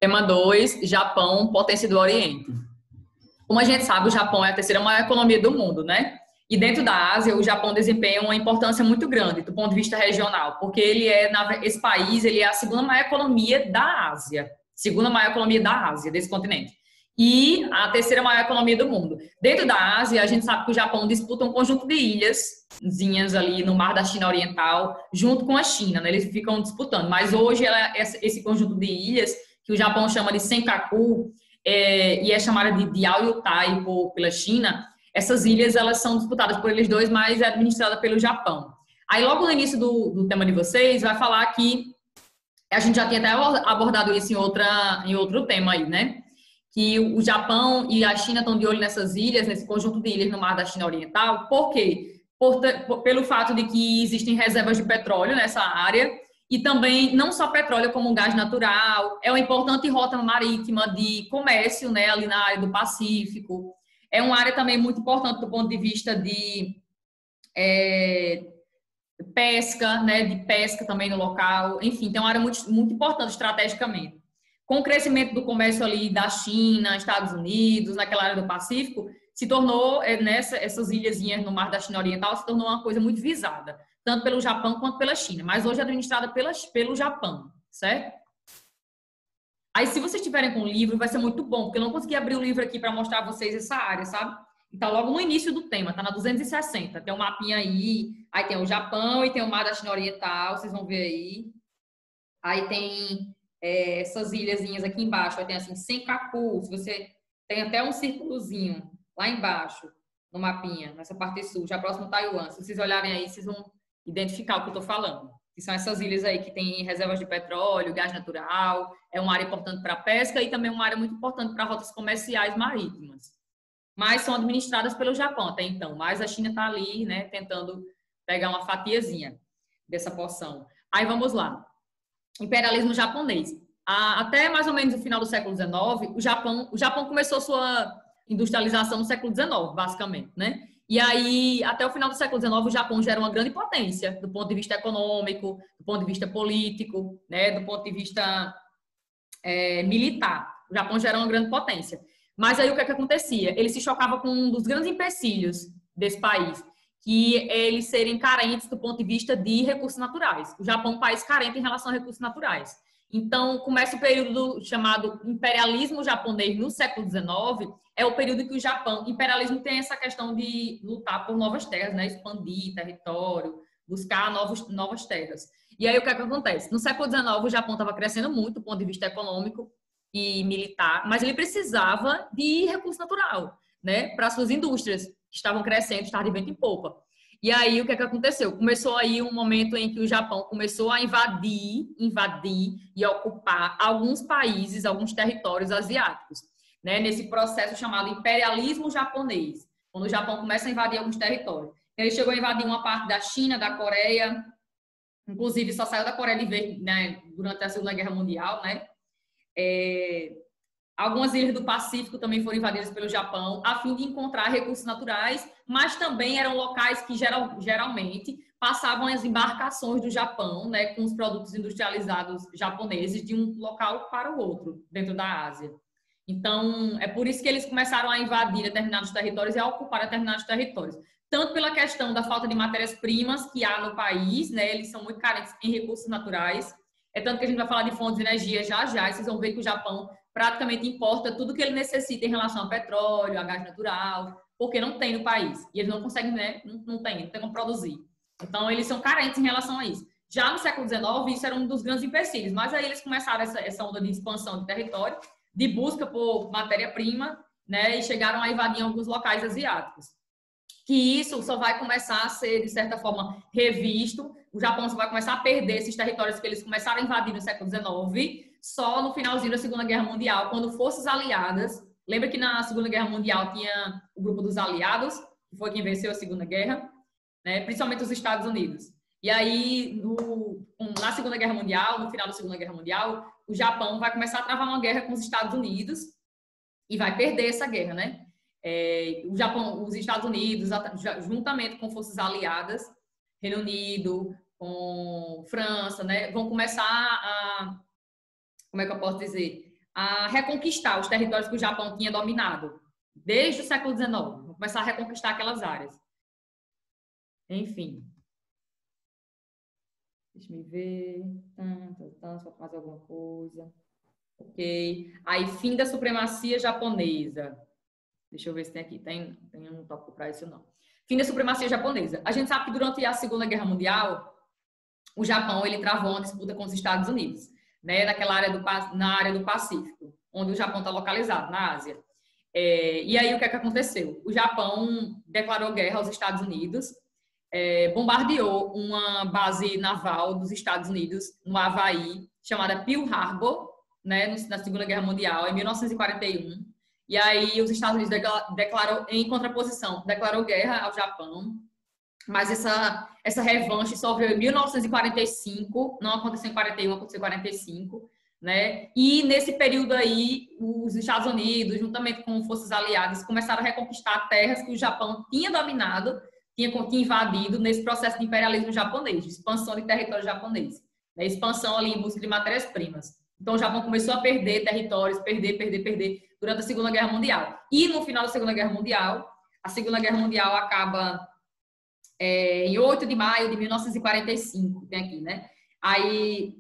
Tema 2, Japão, potência do Oriente. Como a gente sabe, o Japão é a terceira maior economia do mundo, né? E dentro da Ásia, o Japão desempenha uma importância muito grande do ponto de vista regional, porque esse país, ele é a segunda maior economia da Ásia, segunda maior economia da Ásia, desse continente, e a terceira maior economia do mundo. Dentro da Ásia, a gente sabe que o Japão disputa um conjunto de ilhazinhas ali no Mar da China Oriental, junto com a China, né? Eles ficam disputando, mas hoje esse conjunto de ilhas, que o Japão chama de Senkaku, e é chamada de Diaoyutai pela China. Essas ilhas, elas são disputadas por eles dois, mas é administrada pelo Japão. Aí, logo no início do tema de vocês, vai falar que a gente já tinha até abordado isso em outro tema aí, né? Que o Japão e a China estão de olho nessas ilhas, nesse conjunto de ilhas no Mar da China Oriental. Por quê? Pelo fato de que existem reservas de petróleo nessa área e também não só petróleo como gás natural. É uma importante rota marítima de comércio, né, ali na área do Pacífico. É uma área também muito importante do ponto de vista de pesca, né, de pesca também no local. Enfim, tem uma área muito, muito importante estrategicamente. Com o crescimento do comércio ali da China, Estados Unidos, naquela área do Pacífico, se tornou, essas ilhazinhas no Mar da China Oriental, se tornou uma coisa muito visada, tanto pelo Japão quanto pela China, mas hoje é administrada pelo Japão, certo? Aí, se vocês tiverem com o livro, vai ser muito bom, porque eu não consegui abrir o livro aqui para mostrar a vocês essa área, sabe? Então, logo no início do tema, tá na 260, tem um mapinha aí tem o Japão e tem o Mar da China Oriental, vocês vão ver aí. Aí tem essas ilhazinhas aqui embaixo, aí tem assim, Senkaku, se você tem até um círculozinho lá embaixo, no mapinha, nessa parte sul, já próximo Taiwan. Se vocês olharem aí, vocês vão identificar o que eu tô falando. Que são essas ilhas aí que tem reservas de petróleo, gás natural, é uma área importante para a pesca e também uma área muito importante para rotas comerciais marítimas. Mas são administradas pelo Japão até então, mas a China está ali, né, tentando pegar uma fatiazinha dessa porção. Aí vamos lá. Imperialismo japonês. Até mais ou menos o final do século XIX, o Japão começou sua industrialização no século XIX, basicamente, né? E aí, até o final do século XIX, o Japão já era uma grande potência, do ponto de vista econômico, do ponto de vista político, né? Do ponto de vista militar. O Japão já era uma grande potência. Mas aí o que é que acontecia? Ele se chocava com um dos grandes empecilhos desse país, que é eles serem carentes do ponto de vista de recursos naturais. O Japão é um país carente em relação a recursos naturais. Então, começa o período chamado imperialismo japonês no século XIX, é o período que o Japão, imperialismo tem essa questão de lutar por novas terras, né? Expandir território, buscar novas terras. E aí o que é que acontece? No século XIX, o Japão estava crescendo muito do ponto de vista econômico e militar, mas ele precisava de recurso natural, né? Para suas indústrias, que estavam crescendo, estavam de vento em popa. E aí, o que é que aconteceu? Começou aí um momento em que o Japão começou a invadir e ocupar alguns países, alguns territórios asiáticos, né? Nesse processo chamado imperialismo japonês, quando o Japão começa a invadir alguns territórios. Ele chegou a invadir uma parte da China, da Coreia, inclusive só saiu da Coreia de vez, né, durante a Segunda Guerra Mundial, né? Algumas ilhas do Pacífico também foram invadidas pelo Japão, a fim de encontrar recursos naturais, mas também eram locais que geralmente passavam as embarcações do Japão, né, com os produtos industrializados japoneses de um local para o outro, dentro da Ásia. Então, é por isso que eles começaram a invadir determinados territórios e a ocupar determinados territórios. Tanto pela questão da falta de matérias-primas que há no país, né, eles são muito carentes em recursos naturais. É tanto que a gente vai falar de fontes de energia já, e vocês vão ver que o Japão praticamente importa tudo que ele necessita em relação a petróleo, a gás natural, porque não tem no país. E eles não conseguem, né? Não tem como produzir. Então, eles são carentes em relação a isso. Já no século XIX, isso era um dos grandes empecilhos. Mas aí eles começaram essa onda de expansão de território, de busca por matéria-prima, né? E chegaram a invadir alguns locais asiáticos. Que isso só vai começar a ser, de certa forma, revisto. O Japão só vai começar a perder esses territórios que eles começaram a invadir no século XIX, só no finalzinho da Segunda Guerra Mundial, quando forças aliadas... Lembra que na Segunda Guerra Mundial tinha o grupo dos aliados, que foi quem venceu a Segunda Guerra, né? Principalmente os Estados Unidos. E aí, na Segunda Guerra Mundial, no final da Segunda Guerra Mundial, o Japão vai começar a travar uma guerra com os Estados Unidos e vai perder essa guerra, né? O Japão, os Estados Unidos, juntamente com forças aliadas, Reino Unido, com França, né, vão começar a, como é que eu posso dizer, a reconquistar os territórios que o Japão tinha dominado desde o século XIX. Vão começar a reconquistar aquelas áreas. Enfim. Deixa eu ver. Só mais alguma coisa. Ok. Aí, fim da supremacia japonesa. Deixa eu ver se tem aqui. Tem um tópico para isso, não. Fim da supremacia japonesa. A gente sabe que durante a Segunda Guerra Mundial, o Japão ele travou uma disputa com os Estados Unidos, né? Na área do Pacífico, onde o Japão está localizado, na Ásia. E aí, o que é que aconteceu? O Japão declarou guerra aos Estados Unidos, bombardeou uma base naval dos Estados Unidos no Havaí, chamada Pearl Harbor, né, na Segunda Guerra Mundial, em 1941. E aí os Estados Unidos declarou, em contraposição, declarou guerra ao Japão. Mas essa revanche só veio em 1945, não aconteceu em 41, aconteceu em 45, né? E nesse período aí, os Estados Unidos, juntamente com forças aliadas, começaram a reconquistar terras que o Japão tinha dominado, tinha invadido nesse processo de imperialismo japonês, de expansão de território japonês, né? Expansão ali em busca de matérias-primas. Então, o Japão começou a perder territórios, perder durante a Segunda Guerra Mundial. E no final da Segunda Guerra Mundial, a Segunda Guerra Mundial acaba em 8 de maio de 1945, tem aqui, né? Aí,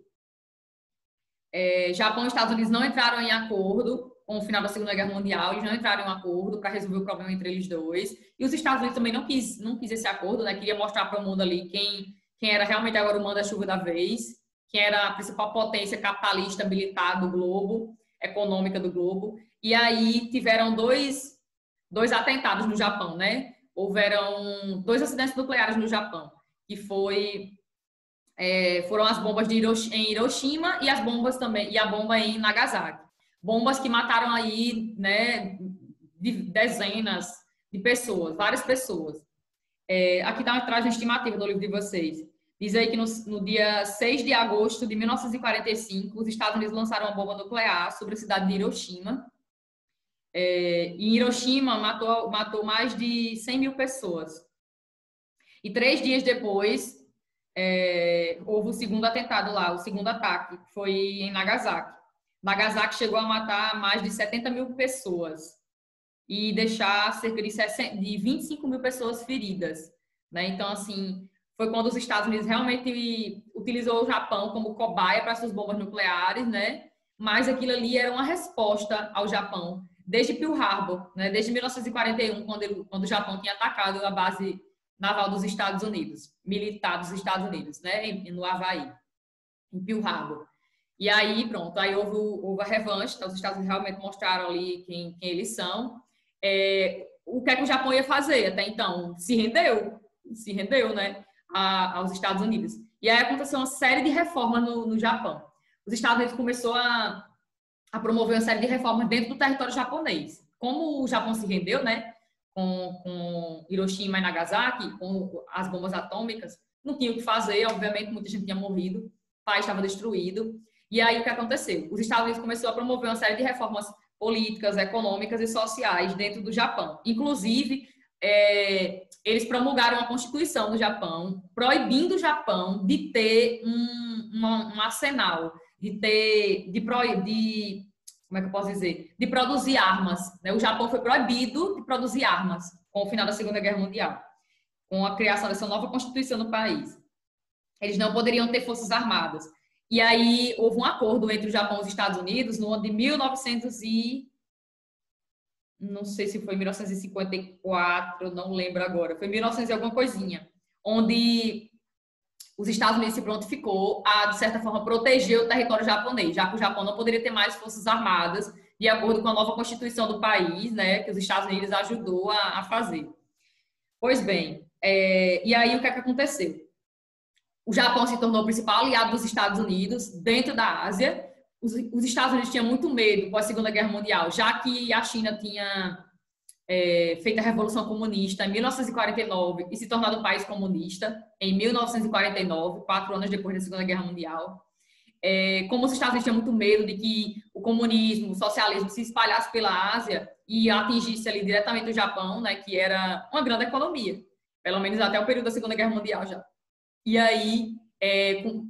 Japão e Estados Unidos não entraram em acordo com o final da Segunda Guerra Mundial, eles não entraram em acordo para resolver o problema entre eles dois. E os Estados Unidos também não quis esse acordo, né? Queria mostrar para o mundo ali quem era realmente agora o manda-chuva da vez, quem era a principal potência capitalista militar do globo, econômica do globo. E aí tiveram dois atentados no Japão, né? Houveram 2 acidentes nucleares no Japão, que foram as bombas em Hiroshima e a bomba em Nagasaki. Bombas que mataram aí, né, dezenas de pessoas, várias pessoas. Aqui traz uma estimativa do livro de vocês. Diz aí que no dia 6 de agosto de 1945, os Estados Unidos lançaram uma bomba nuclear sobre a cidade de Hiroshima. Em Hiroshima, matou mais de 100 mil pessoas. E 3 dias depois, houve o segundo atentado lá, o segundo ataque, que foi em Nagasaki. Nagasaki chegou a matar mais de 70 mil pessoas e deixar cerca de 25 mil pessoas feridas, né? Então, assim, foi quando os Estados Unidos realmente utilizou o Japão como cobaia para suas bombas nucleares, né? Mas aquilo ali era uma resposta ao Japão, desde Pearl Harbor, né? Desde 1941, quando o Japão tinha atacado a base naval dos Estados Unidos, militar dos Estados Unidos, né? No Havaí, em Pearl Harbor. E aí, pronto, aí houve a revanche, então os Estados Unidos realmente mostraram ali quem eles são. O que é que o Japão ia fazer até então? Se rendeu, né, aos Estados Unidos. E aí aconteceu uma série de reformas no Japão. Os Estados Unidos começou a promover uma série de reformas dentro do território japonês. Como o Japão se rendeu, né, com Hiroshima e Nagasaki, com as bombas atômicas, não tinha o que fazer, obviamente muita gente tinha morrido, o país estava destruído. E aí o que aconteceu? Os Estados Unidos começou a promover uma série de reformas políticas, econômicas e sociais dentro do Japão. Inclusive, eles promulgaram uma constituição no Japão, proibindo o Japão de ter um arsenal, como é que eu posso dizer? De produzir armas, né? O Japão foi proibido de produzir armas com o final da Segunda Guerra Mundial, com a criação dessa nova constituição no país. Eles não poderiam ter forças armadas. E aí houve um acordo entre o Japão e os Estados Unidos no ano de 1900 não sei se foi 1954, não lembro agora, foi 1900 e alguma coisinha, onde os Estados Unidos se prontificou a, de certa forma, proteger o território japonês, já que o Japão não poderia ter mais forças armadas, de acordo com a nova constituição do país, né, que os Estados Unidos ajudou a fazer. Pois bem, e aí o que é que aconteceu? O Japão se tornou o principal aliado dos Estados Unidos dentro da Ásia. Os Estados Unidos tinham muito medo pós Segunda Guerra Mundial, já que a China tinha feito a Revolução Comunista em 1949 e se tornado um país comunista em 1949, 4 anos depois da Segunda Guerra Mundial. Como os Estados Unidos tinham muito medo de que o comunismo, o socialismo se espalhasse pela Ásia e atingisse ali diretamente o Japão, né, que era uma grande economia, pelo menos até o período da Segunda Guerra Mundial já. E aí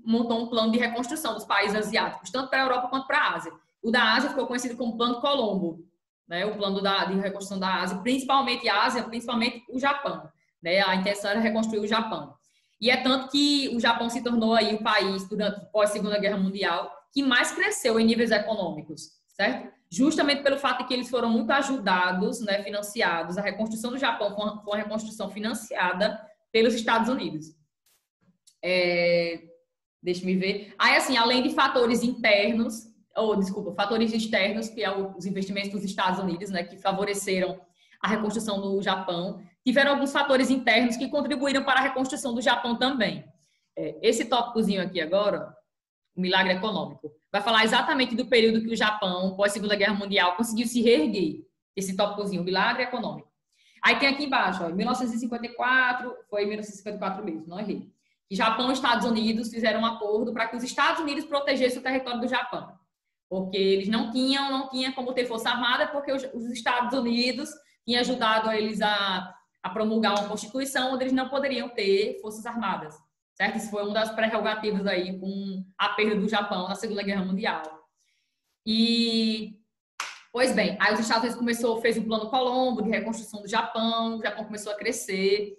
montou um plano de reconstrução dos países asiáticos, tanto para a Europa quanto para a Ásia. O da Ásia ficou conhecido como Plano Colombo, né? O plano de reconstrução da Ásia, principalmente a Ásia, principalmente o Japão, né? A intenção era reconstruir o Japão. E é tanto que o Japão se tornou aí o país, durante pós-Segunda Guerra Mundial, que mais cresceu em níveis econômicos, certo? Justamente pelo fato de que eles foram muito ajudados, né, financiados. A reconstrução do Japão foi uma reconstrução financiada pelos Estados Unidos. Deixa me ver. Aí, assim, além de fatores internos, fatores externos, que é os investimentos dos Estados Unidos, né, que favoreceram a reconstrução do Japão, tiveram alguns fatores internos que contribuíram para a reconstrução do Japão também. Esse tópicozinho aqui agora, o milagre econômico, vai falar exatamente do período que o Japão, pós-Segunda Guerra Mundial, conseguiu se reerguer. Esse tópicozinho, o milagre econômico. Aí tem aqui embaixo, ó, 1954, foi 1954 mesmo, não errei. Que Japão e Estados Unidos fizeram um acordo para que os Estados Unidos protegessem o território do Japão. Porque eles não tinham como ter força armada, porque os Estados Unidos tinham ajudado eles a promulgar uma constituição onde eles não poderiam ter forças armadas. Certo? Isso foi uma das prerrogativas aí com a perda do Japão na Segunda Guerra Mundial. Pois bem, aí os Estados Unidos fez o Plano Colombo de reconstrução do Japão, o Japão começou a crescer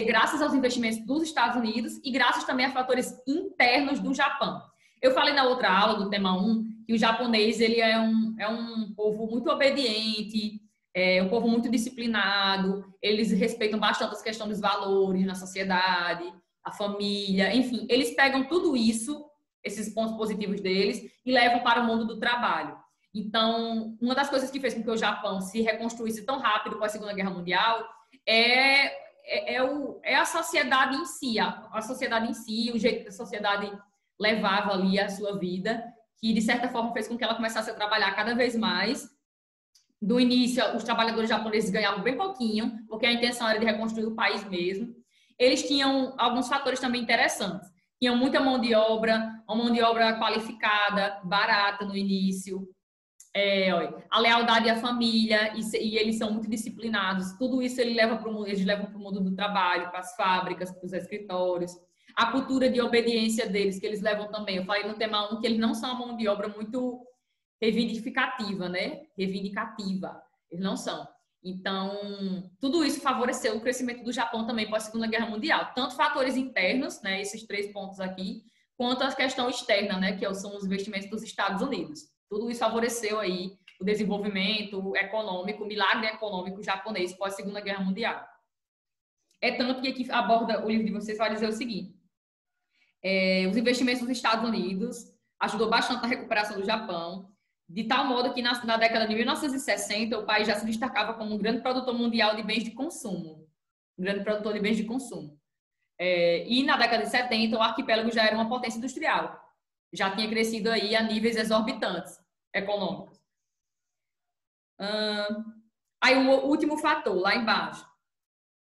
graças aos investimentos dos Estados Unidos e graças também a fatores internos do Japão. Eu falei na outra aula do tema 1 que o japonês ele é um povo muito obediente, um povo muito disciplinado, eles respeitam bastante as questões dos valores na sociedade, a família, enfim, eles pegam tudo isso, esses pontos positivos deles, e levam para o mundo do trabalho. Então, uma das coisas que fez com que o Japão se reconstruísse tão rápido com a Segunda Guerra Mundial é a sociedade em si, a sociedade em si, o jeito que a sociedade levava ali a sua vida, que de certa forma fez com que ela começasse a trabalhar cada vez mais. Do início, os trabalhadores japoneses ganhavam bem pouquinho, porque a intenção era de reconstruir o país mesmo. Eles tinham alguns fatores também interessantes. Tinham muita mão de obra, uma mão de obra qualificada, barata no início. A lealdade à família, e eles são muito disciplinados. Tudo isso eles levam para o mundo do trabalho, para as fábricas, para os escritórios. A cultura de obediência deles, que eles levam também. Eu falei no tema 1 que eles não são uma mão de obra muito reivindicativa, né? Reivindicativa. Eles não são. Então, tudo isso favoreceu o crescimento do Japão também pós Segunda Guerra Mundial. Tanto fatores internos, né? Esses 3 pontos aqui, quanto a questão externa, né? Que são os investimentos dos Estados Unidos. Tudo isso favoreceu aí o desenvolvimento econômico, o milagre econômico japonês pós Segunda Guerra Mundial. É tanto que aqui aborda o livro de vocês, vai dizer o seguinte: os investimentos dos Estados Unidos ajudou bastante na recuperação do Japão, de tal modo que na década de 1960 o país já se destacava como um grande produtor mundial de bens de consumo. Um grande produtor de bens de consumo. E na década de 70 o arquipélago já era uma potência industrial. Já tinha crescido aí a níveis exorbitantes econômicos. Aí o último fator, lá embaixo.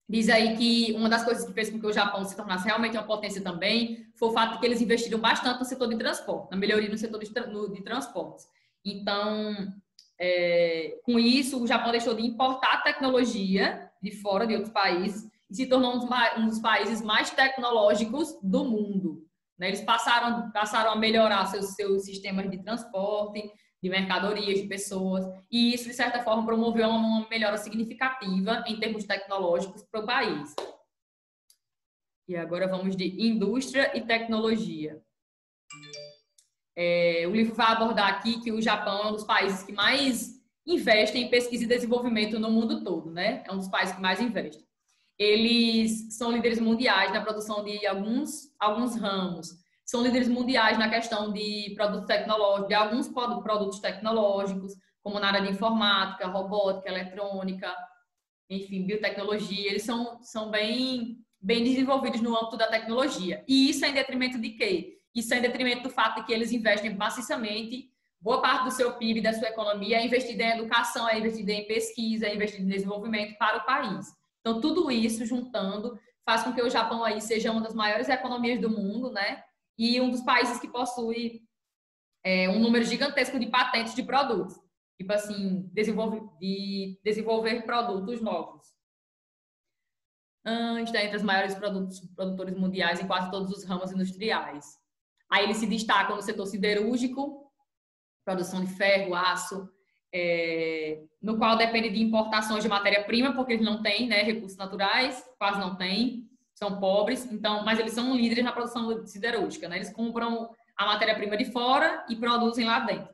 Diz aí que uma das coisas que fez com que o Japão se tornasse realmente uma potência também foi o fato de que eles investiram bastante no setor de transporte, na melhoria no setor de transportes. Então, com isso, o Japão deixou de importar tecnologia de fora, de outros países, e se tornou um dos países mais tecnológicos do mundo. Eles passaram a melhorar seus sistemas de transporte, de mercadorias, de pessoas, e isso, de certa forma, promoveu uma melhora significativa em termos tecnológicos para o país. E agora vamos de indústria e tecnologia. O livro vai abordar aqui que o Japão é um dos países que mais investem em pesquisa e desenvolvimento no mundo todo, né? É um dos países que mais investem. Eles são líderes mundiais na produção de alguns ramos. São líderes mundiais na questão de produtos tecnológicos, de alguns produtos tecnológicos, como na área de informática, robótica, eletrônica, enfim, biotecnologia. Eles são bem desenvolvidos no âmbito da tecnologia. E isso é em detrimento de quê? Isso é em detrimento do fato de que eles investem maciçamente, boa parte do seu PIB, da sua economia, é investida em educação, é investida em pesquisa, é investida em desenvolvimento para o país. Então, tudo isso juntando faz com que o Japão aí seja uma das maiores economias do mundo, né? E um dos países que possui um número gigantesco de patentes de produtos. Tipo assim, desenvolver produtos novos. Está entre os maiores produtores mundiais em quase todos os ramos industriais. Aí eles se destacam no setor siderúrgico, produção de ferro, aço, no qual depende de importações de matéria-prima, porque eles não têm, né, recursos naturais, quase não têm, são pobres, então, mas eles são líderes na produção siderúrgica, né? Eles compram a matéria-prima de fora e produzem lá dentro.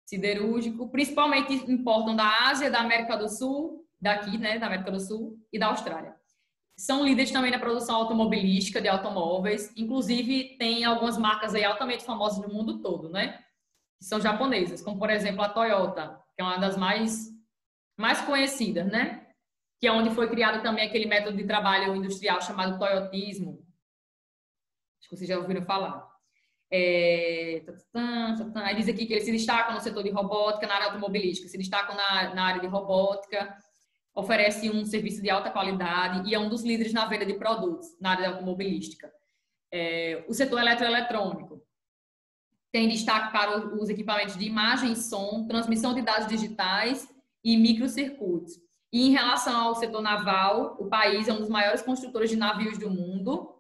Siderúrgico, principalmente importam da Ásia, da América do Sul, daqui, né, da América do Sul e da Austrália. São líderes também na produção automobilística de automóveis, inclusive tem algumas marcas aí altamente famosas no mundo todo, né? Que são japonesas, como por exemplo a Toyota, que é uma das mais conhecidas, né? Que é onde foi criado também aquele método de trabalho industrial chamado toyotismo. Acho que vocês já ouviram falar. Aí diz aqui que eles se destacam no setor de robótica, na área automobilística, se destacam na área de robótica, oferece um serviço de alta qualidade e é um dos líderes na venda de produtos na área automobilística. O setor eletroeletrônico tem destaque para os equipamentos de imagem e som, transmissão de dados digitais e microcircuitos. E em relação ao setor naval, o país é um dos maiores construtores de navios do mundo.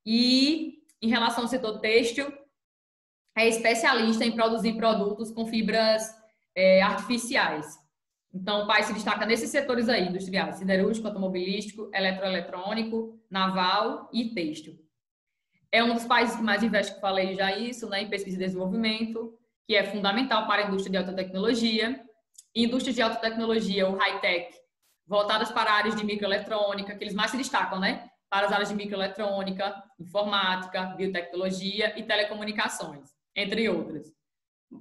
E em relação ao setor têxtil, é especialista em produzir produtos com fibras artificiais. Então, o país se destaca nesses setores aí, industriais, siderúrgico, automobilístico, eletroeletrônico, naval e têxtil. É um dos países que mais investe, que falei já isso, né, em pesquisa e desenvolvimento, que é fundamental para a indústria de alta tecnologia. Indústrias de alta tecnologia, ou high-tech, voltadas para áreas de microeletrônica, que eles mais se destacam, né? Para as áreas de microeletrônica, informática, biotecnologia e telecomunicações, entre outras.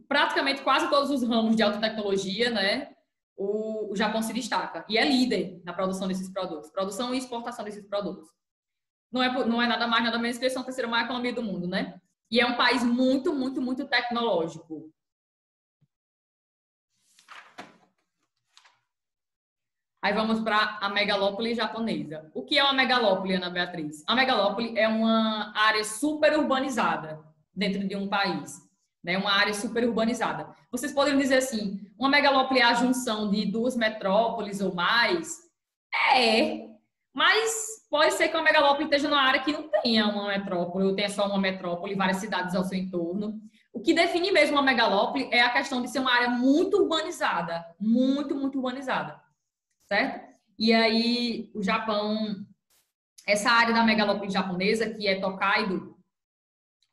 Praticamente quase todos os ramos de alta tecnologia, né? O Japão se destaca e é líder na produção desses produtos, produção e exportação desses produtos. Não é nada mais, nada menos que eles são a terceira maior economia do mundo, né? E é um país muito, muito, muito tecnológico. Aí vamos para a megalópole japonesa. O que é uma megalópole, Ana Beatriz? A megalópole é uma área super urbanizada dentro de um país, né? Uma área super urbanizada. Vocês poderiam dizer assim, uma megalópole é a junção de duas metrópoles ou mais? Mas pode ser que uma megalópole esteja numa área que não tenha uma metrópole, ou tenha só uma metrópole, várias cidades ao seu entorno. O que define mesmo uma megalópole é a questão de ser uma área muito urbanizada, muito, muito urbanizada. Certo? E aí, o Japão, essa área da megalópole japonesa, que é Tokaido,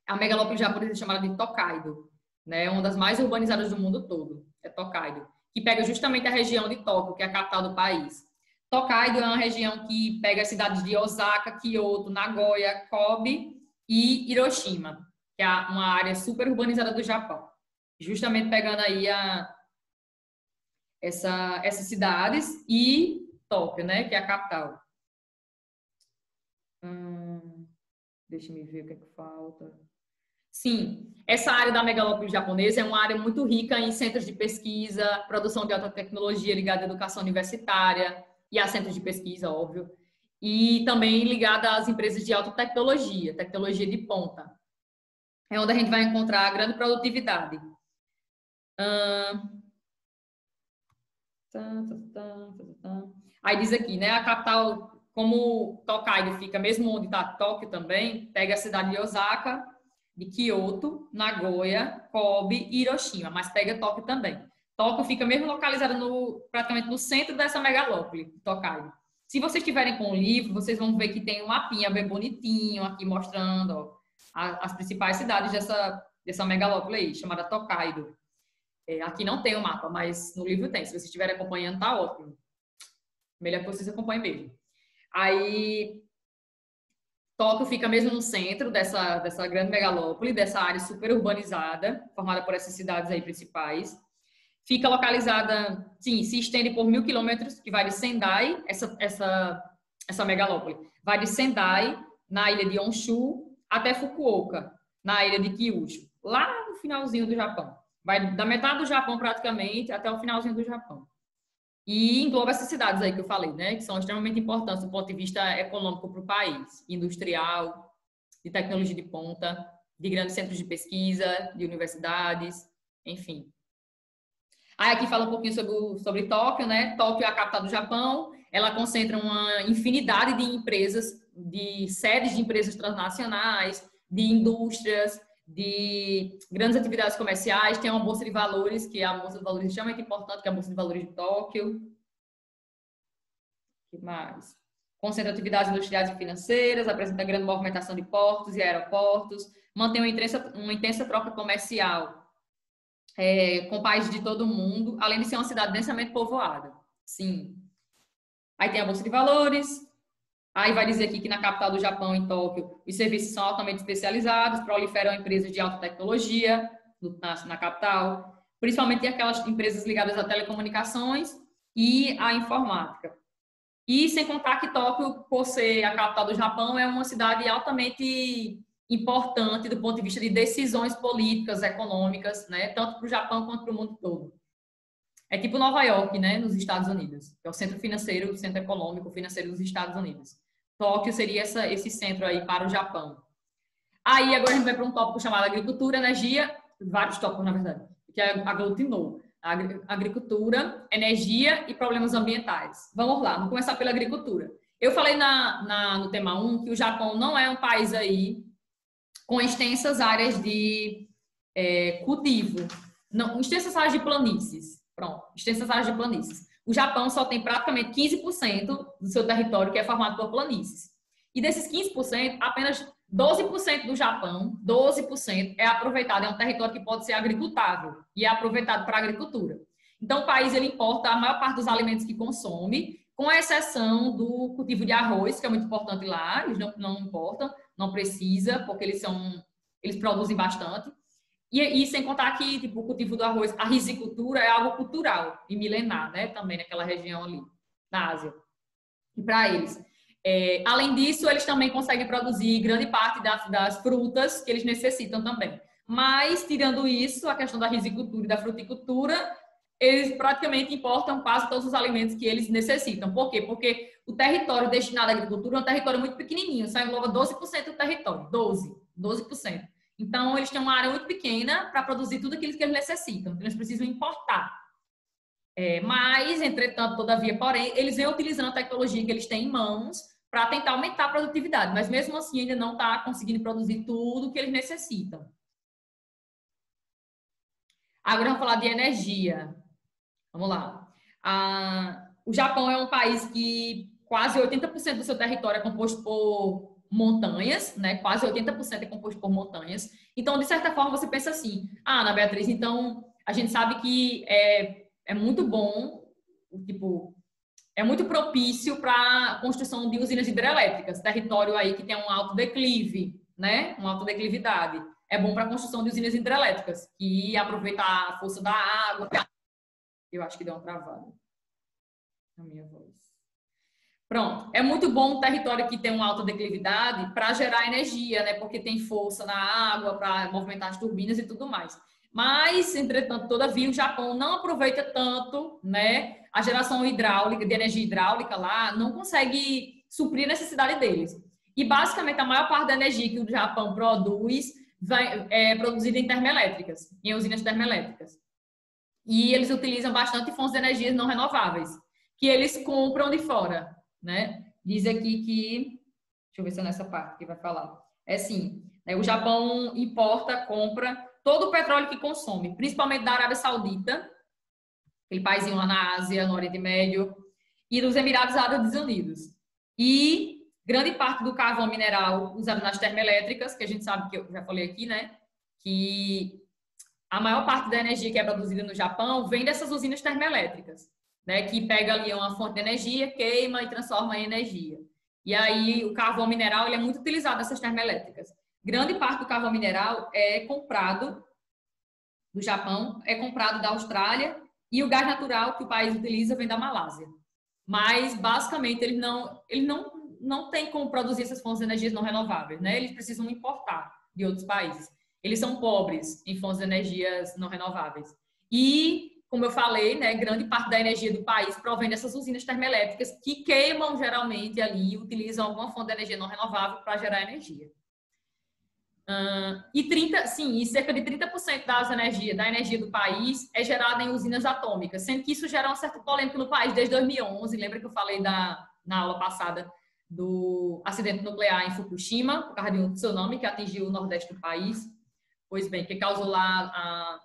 a megalópole japonesa é chamada de Tokaido, né? Uma das mais urbanizadas do mundo todo, é Tokaido, que pega justamente a região de Tóquio, que é a capital do país. Tokaido é uma região que pega as cidades de Osaka, Kyoto, Nagoya, Kobe e Hiroshima, que é uma área super urbanizada do Japão. Justamente pegando aí essas cidades e Tóquio, né, que é a capital. Deixa eu ver o que é que falta. Sim, essa área da megalópole japonesa é uma área muito rica em centros de pesquisa, produção de alta tecnologia ligada à educação universitária e a centros de pesquisa, óbvio, e também ligada às empresas de alta tecnologia, tecnologia de ponta. É onde a gente vai encontrar a grande produtividade. Aí diz aqui, né? A capital, como Tokaido fica mesmo onde está Tóquio também, pega a cidade de Osaka, de Kyoto, Nagoya, Kobe e Hiroshima, mas pega Tóquio também. Tóquio fica mesmo localizada praticamente no centro dessa megalópole, Tokaido. Se vocês estiverem com o livro, vocês vão ver que tem um mapinha bem bonitinho aqui mostrando ó, as principais cidades dessa megalópole aí, chamada Tokaido. Aqui não tem o mapa, mas no livro tem. Se vocês estiverem acompanhando, tá ótimo. Melhor que vocês acompanhem mesmo. Aí, Tóquio fica mesmo no centro dessa grande megalópole, dessa área super urbanizada, formada por essas cidades aí principais. Fica localizada, sim, se estende por 1.000 quilômetros, que vai de Sendai, essa megalópole, vai de Sendai, na ilha de Honshu, até Fukuoka, na ilha de Kyushu, lá no finalzinho do Japão. Vai da metade do Japão, praticamente, até o finalzinho do Japão. E engloba essas cidades aí que eu falei, né? Que são extremamente importantes do ponto de vista econômico para o país. Industrial, de tecnologia de ponta, de grandes centros de pesquisa, de universidades, enfim. Aí aqui fala um pouquinho sobre Tóquio, né? Tóquio é a capital do Japão. Ela concentra uma infinidade de empresas, de sedes de empresas transnacionais, de indústrias, de grandes atividades comerciais, tem uma bolsa de valores, que é a bolsa de valores extremamente importante, que é a bolsa de valores de Tóquio. O que mais? Concentra atividades industriais e financeiras, apresenta grande movimentação de portos e aeroportos, mantém uma intensa troca comercial com países de todo o mundo, além de ser uma cidade densamente povoada. Sim. Aí tem a bolsa de valores. Aí vai dizer aqui que na capital do Japão, em Tóquio, os serviços são altamente especializados, proliferam empresas de alta tecnologia na capital, principalmente aquelas empresas ligadas a telecomunicações e à informática. E sem contar que Tóquio, por ser a capital do Japão, é uma cidade altamente importante do ponto de vista de decisões políticas, econômicas, né? Tanto para o Japão quanto para o mundo todo. É tipo Nova York, né? Nos Estados Unidos, que é o centro financeiro, o centro econômico financeiro dos Estados Unidos. Tóquio seria esse centro aí para o Japão. Aí agora a gente vai para um tópico chamado agricultura, energia, vários tópicos na verdade, que aglutinou. Agricultura, energia e problemas ambientais. Vamos lá, vamos começar pela agricultura. Eu falei no tema 1 que o Japão não é um país aí com extensas áreas de cultivo, não, extensas áreas de planícies. Pronto, extensas áreas de planícies. O Japão só tem praticamente 15% do seu território que é formado por planícies. E desses 15%, apenas 12% do Japão, 12% é aproveitado, é um território que pode ser agricultável e é aproveitado para a agricultura. Então, o país ele importa a maior parte dos alimentos que consome, com exceção do cultivo de arroz, que é muito importante lá, eles não importam, não precisa, porque eles produzem bastante. E sem contar que tipo, o cultivo do arroz, a risicultura é algo cultural e milenar, né? Também naquela região ali, na Ásia. E para eles. Além disso, eles também conseguem produzir grande parte das frutas que eles necessitam também. Mas, tirando isso, a questão da risicultura e da fruticultura, eles praticamente importam quase todos os alimentos que eles necessitam. Por quê? Porque o território destinado à agricultura é um território muito pequenininho, só engloba 12% do território. 12%. Então, eles têm uma área muito pequena para produzir tudo aquilo que eles necessitam. Então, eles precisam importar. Mas, entretanto, todavia, porém, eles vêm utilizando a tecnologia que eles têm em mãos para tentar aumentar a produtividade. Mas, mesmo assim, ainda não está conseguindo produzir tudo que eles necessitam. Agora, vamos falar de energia. Vamos lá. O Japão é um país que quase 80% do seu território é composto por montanhas, né? Quase 80% é composto por montanhas. Então, de certa forma, você pensa assim, Ana Beatriz, então a gente sabe que é muito bom, tipo, é muito propício para a construção de usinas hidrelétricas, território aí que tem um alto declive, né? Uma alta declividade. É bom para a construção de usinas hidrelétricas, que aproveita a força da água. Eu acho que deu uma travada na minha voz. Pronto. É muito bom um território que tem uma alta declividade para gerar energia, né? Porque tem força na água para movimentar as turbinas e tudo mais. Mas, entretanto, todavia, o Japão não aproveita tanto, né? A geração hidráulica, de energia hidráulica lá, não consegue suprir a necessidade deles. E, basicamente, a maior parte da energia que o Japão produz é produzida em termoelétricas, em usinas termoelétricas. E eles utilizam bastante fontes de energias não renováveis, que eles compram de fora, né? Diz aqui que... Deixa eu ver se é nessa parte que vai falar. É assim, né? O Japão importa, compra todo o petróleo que consome, principalmente da Arábia Saudita, aquele paísinho lá na Ásia, no Oriente Médio, e dos Emirados Árabes Unidos. E grande parte do carvão mineral usado nas termoelétricas, que a gente sabe que eu já falei aqui, né? Que a maior parte da energia que é produzida no Japão vem dessas usinas termoelétricas, né? Que pega ali uma fonte de energia, queima e transforma em energia. E aí o carvão mineral ele é muito utilizado nessas termoelétricas. Grande parte do carvão mineral é comprado do Japão, é comprado da Austrália e o gás natural que o país utiliza vem da Malásia. Mas basicamente eles não têm como produzir essas fontes de energias não renováveis, né? Eles precisam importar de outros países. Eles são pobres em fontes de energias não renováveis. E, como eu falei, né, grande parte da energia do país provém dessas usinas termoelétricas que queimam geralmente ali e utilizam alguma fonte de energia não renovável para gerar energia. E cerca de 30% da energia do país é gerada em usinas atômicas, sendo que isso gera uma certa polêmica no país desde 2011. Lembra que eu falei na aula passada do acidente nuclear em Fukushima, por causa de um tsunami que atingiu o nordeste do país? Pois bem, que causou lá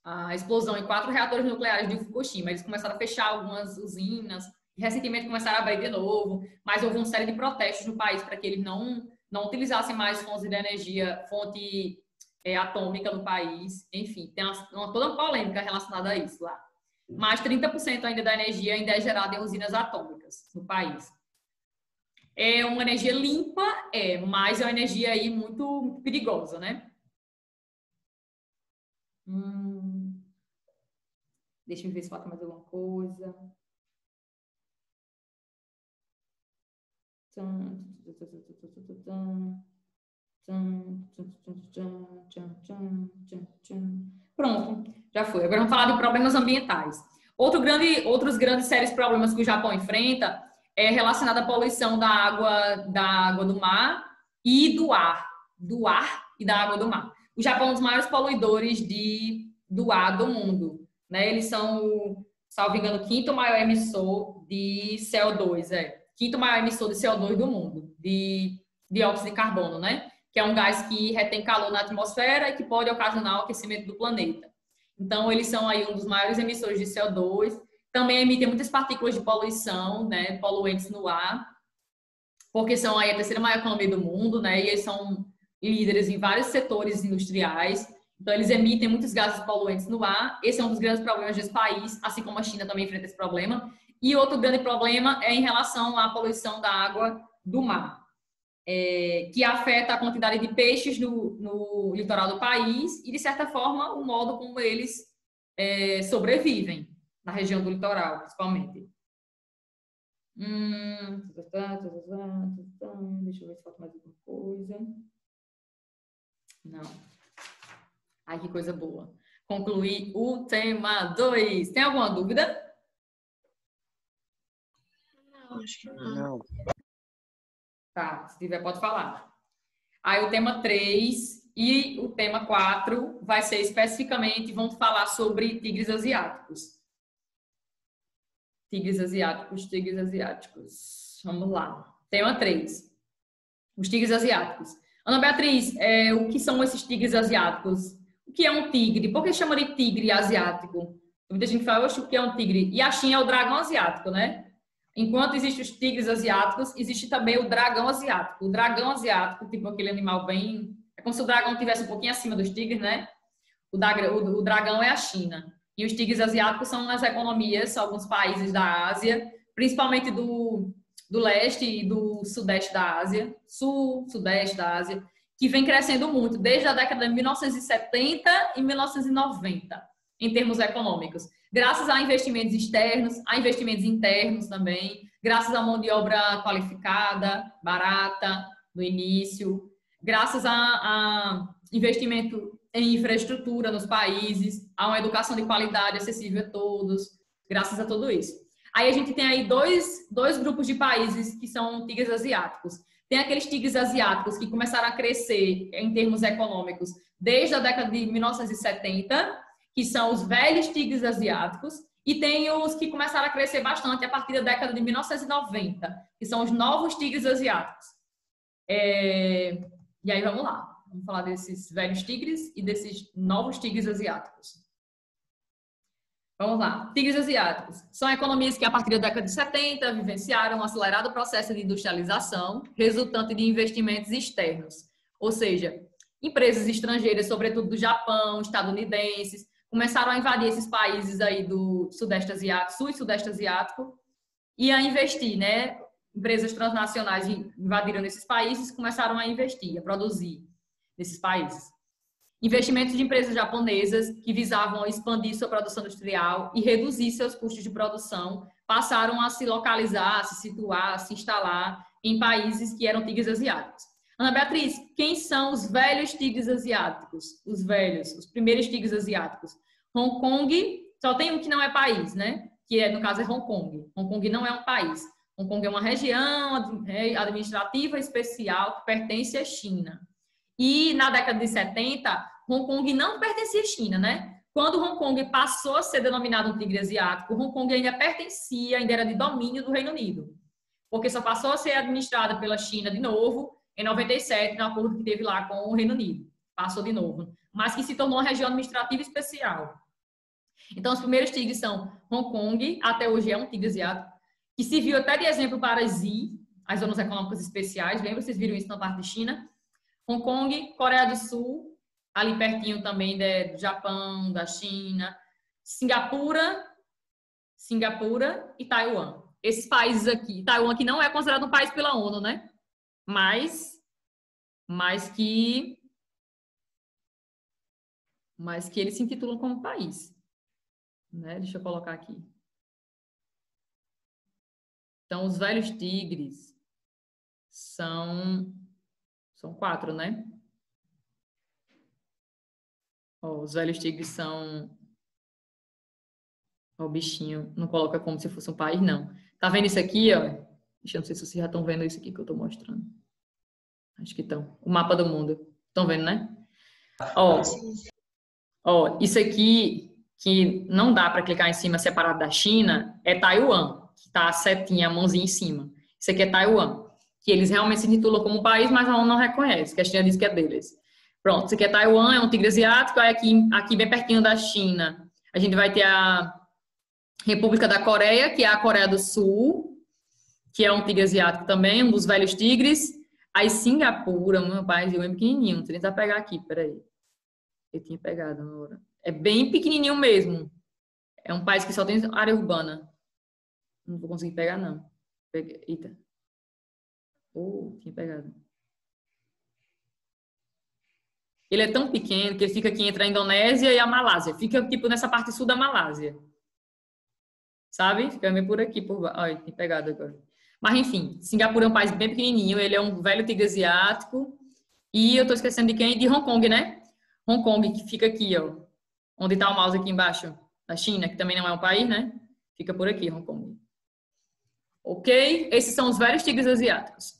a explosão em 4 reatores nucleares de Fukushima. Eles começaram a fechar algumas usinas, recentemente começaram a abrir de novo, mas houve uma série de protestos no país para que eles não utilizassem mais fontes de energia, fonte atômica no país. Enfim, tem toda uma polêmica relacionada a isso lá. Mas 30% ainda da energia ainda é gerada em usinas atômicas no país. É uma energia limpa, mas é uma energia aí muito, muito perigosa, né? Deixa eu ver se falta mais alguma coisa. Pronto, já foi. Agora vamos falar de problemas ambientais. Outros grandes sérios problemas que o Japão enfrenta é relacionado à poluição da água do mar e do ar e da água do mar. O Japão é um dos maiores poluidores do ar do mundo, né? Eles são, salvo engano, o quinto maior emissor de CO2, quinto maior emissor de CO2 do mundo, de dióxido de carbono, né? Que é um gás que retém calor na atmosfera e que pode ocasionar o aquecimento do planeta. Então, eles são aí um dos maiores emissores de CO2. Também emitem muitas partículas de poluição, né? Poluentes no ar, porque são aí a terceira maior economia do mundo, né? E eles são líderes em vários setores industriais. Então, eles emitem muitos gases poluentes no ar. Esse é um dos grandes problemas desse país, assim como a China também enfrenta esse problema. E outro grande problema é em relação à poluição da água do mar, que afeta a quantidade de peixes no litoral do país e, de certa forma, o modo como eles sobrevivem na região do litoral, principalmente. Deixa eu ver se falta mais alguma coisa. Não. Ai, que coisa boa. Concluí o tema 2. Tem alguma dúvida? Não, acho que não. Tá, se tiver, pode falar. Aí o tema 3 e o tema 4 vai ser especificamente, vamos falar sobre tigres asiáticos. Tigres asiáticos. Vamos lá. Tema 3. Os tigres asiáticos. Ana Beatriz, o que são esses tigres asiáticos? O que é um tigre? Por que chama de tigre asiático? Muita gente fala, o que é um tigre? E a China é o dragão asiático, né? Enquanto existem os tigres asiáticos, existe também o dragão asiático. O dragão asiático, tipo aquele animal bem... É como se o dragão estivesse um pouquinho acima dos tigres, né? O dragão é a China. E os tigres asiáticos são as economias, alguns países da Ásia, principalmente do leste e do sudeste da Ásia, sudeste da Ásia, que vem crescendo muito desde a década de 1970 e 1990, em termos econômicos. Graças a investimentos externos, a investimentos internos também, graças à mão de obra qualificada, barata, no início, graças a investimento em infraestrutura nos países, a uma educação de qualidade acessível a todos, graças a tudo isso. Aí a gente tem aí dois grupos de países que são tigres asiáticos. Tem aqueles tigres asiáticos que começaram a crescer em termos econômicos desde a década de 1970, que são os velhos tigres asiáticos, e tem os que começaram a crescer bastante a partir da década de 1990, que são os novos tigres asiáticos. E aí vamos lá. Vamos falar desses velhos tigres e desses novos tigres asiáticos. Vamos lá. Tigres asiáticos são economias que, a partir da década de 70, vivenciaram um acelerado processo de industrialização, resultante de investimentos externos. Ou seja, empresas estrangeiras, sobretudo do Japão, estadunidenses, começaram a invadir esses países aí do Sudeste Asiático, Sul e Sudeste Asiático, e a investir, né? Empresas transnacionais invadiram esses países, começaram a investir, a produzir nesses países. Investimentos de empresas japonesas que visavam expandir sua produção industrial e reduzir seus custos de produção passaram a se localizar, a se situar, a se instalar em países que eram tigres asiáticos. Ana Beatriz, quem são os velhos tigres asiáticos? Os velhos, os primeiros tigres asiáticos. Hong Kong, só tem um que não é país, né? Que no caso é Hong Kong. Hong Kong não é um país. Hong Kong é uma região administrativa especial que pertence à China. E na década de 70, Hong Kong não pertencia à China, né? Quando Hong Kong passou a ser denominado um tigre asiático, Hong Kong ainda pertencia, ainda era de domínio do Reino Unido. Porque só passou a ser administrada pela China de novo em 97, no acordo que teve lá com o Reino Unido. passou de novo, mas que se tornou uma região administrativa especial. Então, os primeiros tigres são Hong Kong, até hoje é um tigre asiático, que se viu até de exemplo para as zonas econômicas especiais, lembra? Vocês viram isso na parte de China? Hong Kong, Coreia do Sul, ali pertinho também do Japão, da China, Singapura e Taiwan. Esses países aqui, Taiwan que não é considerado um país pela ONU, né? Mas que eles se intitulam como país, né? Deixa eu colocar aqui. Então, os velhos tigres são 4, né? Ó, os velhos tigres são... Ó, o bichinho não coloca como se fosse um país, não. Tá vendo isso aqui, ó? Deixa eu não sei se vocês já estão vendo isso aqui que eu tô mostrando. Acho que estão. O mapa do mundo. Estão vendo, né? Ó, isso aqui que não dá para clicar em cima separado da China é Taiwan, que tá a setinha, a mãozinha em cima. Isso aqui é Taiwan, que eles realmente se intitulam como país, mas a ONU não reconhece, que a China diz que é deles. Pronto, isso aqui é Taiwan, é um tigre asiático, aí aqui bem pertinho da China, a gente vai ter a República da Coreia, que é a Coreia do Sul, que é um tigre asiático também, um dos velhos tigres. Aí Singapura, meu pai, é pequenininho, não sei nem se vai pegar aqui, peraí. Eu tinha pegado na hora. É bem pequenininho mesmo. É um país que só tem área urbana. Não vou conseguir pegar, não. Eita. Tinha pegado. Ele é tão pequeno que ele fica aqui entre a Indonésia e a Malásia. Fica, tipo, nessa parte sul da Malásia. Sabe? Fica meio por aqui. Olha, tinha pegado agora. Mas, enfim, Singapura é um país bem pequenininho. Ele é um velho tigre asiático. E eu tô esquecendo de quem? De Hong Kong, né? Hong Kong, que fica aqui, ó. Onde tá o mouse aqui embaixo. Da China, que também não é um país, né? Fica por aqui, Hong Kong. Ok? Esses são os velhos tigres asiáticos.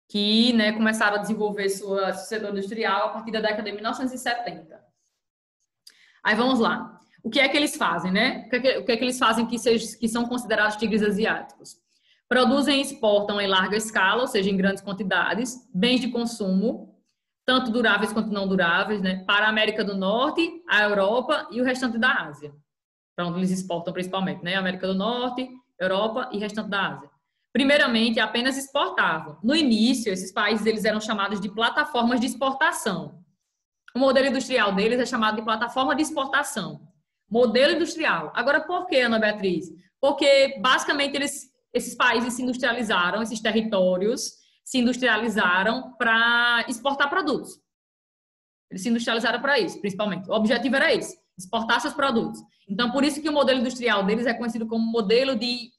Que, né, começaram a desenvolver seu setor industrial a partir da década de 1970. Aí vamos lá. O que é que eles fazem, né? O que é que eles fazem que são considerados tigres asiáticos? Produzem e exportam em larga escala, ou seja, em grandes quantidades, bens de consumo, tanto duráveis quanto não duráveis, né? Para a América do Norte, a Europa e o restante da Ásia. Para onde eles exportam principalmente, né? América do Norte, Europa e restante da Ásia. Primeiramente, apenas exportavam. No início, esses países eles eram chamados de plataformas de exportação. O modelo industrial deles é chamado de plataforma de exportação. Modelo industrial. Agora, por que, Ana Beatriz? Porque, basicamente, esses países se industrializaram, esses territórios se industrializaram para exportar produtos. Eles se industrializaram para isso, principalmente. O objetivo era esse, exportar seus produtos. Então, por isso que o modelo industrial deles é conhecido como modelo de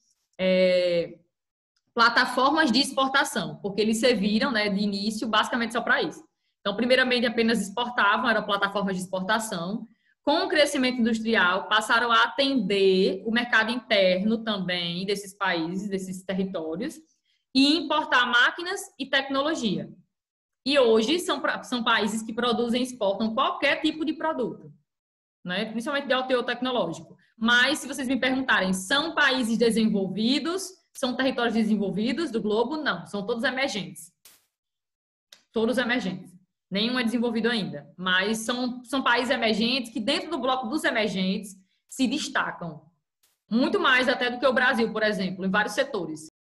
plataformas de exportação, porque eles serviram, né, de início, basicamente só para isso. Então, primeiramente, apenas exportavam, eram plataformas de exportação. Com o crescimento industrial, passaram a atender o mercado interno também desses países, desses territórios, e importar máquinas e tecnologia. E hoje são países que produzem e exportam qualquer tipo de produto, né? Principalmente de alto teor tecnológico. Mas, se vocês me perguntarem, são países desenvolvidos, são territórios desenvolvidos do globo? Não, são todos emergentes. Todos emergentes. Nenhum é desenvolvido ainda, mas são países emergentes que dentro do bloco dos emergentes se destacam. Muito mais até do que o Brasil, por exemplo, em vários setores.